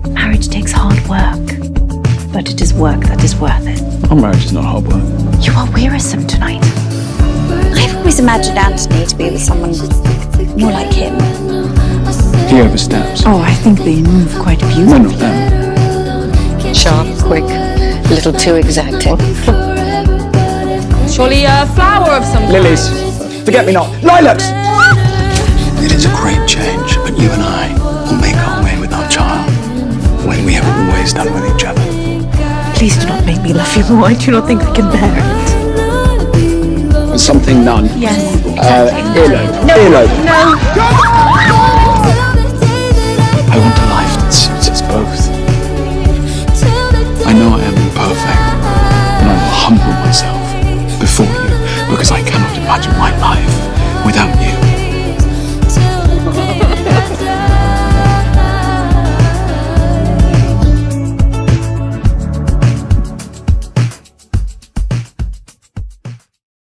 Marriage takes hard work, but it is work that is worth it. Our marriage is not hard work. You are wearisome tonight. I've always imagined Anthony to be with someone more like him. He oversteps. Oh, I think they move quite We're beautifully. not them. Sharp, quick, a little too exacting. Surely a flower of some kind. Lilies. Forget-me-not. Lilacs! It is a great change, but you and I will make our way with our child when we have always done with each other. Please do not make me love you more. I do not think I can bear it. Something none. Yes, Earlobe. No. Earlobe. No.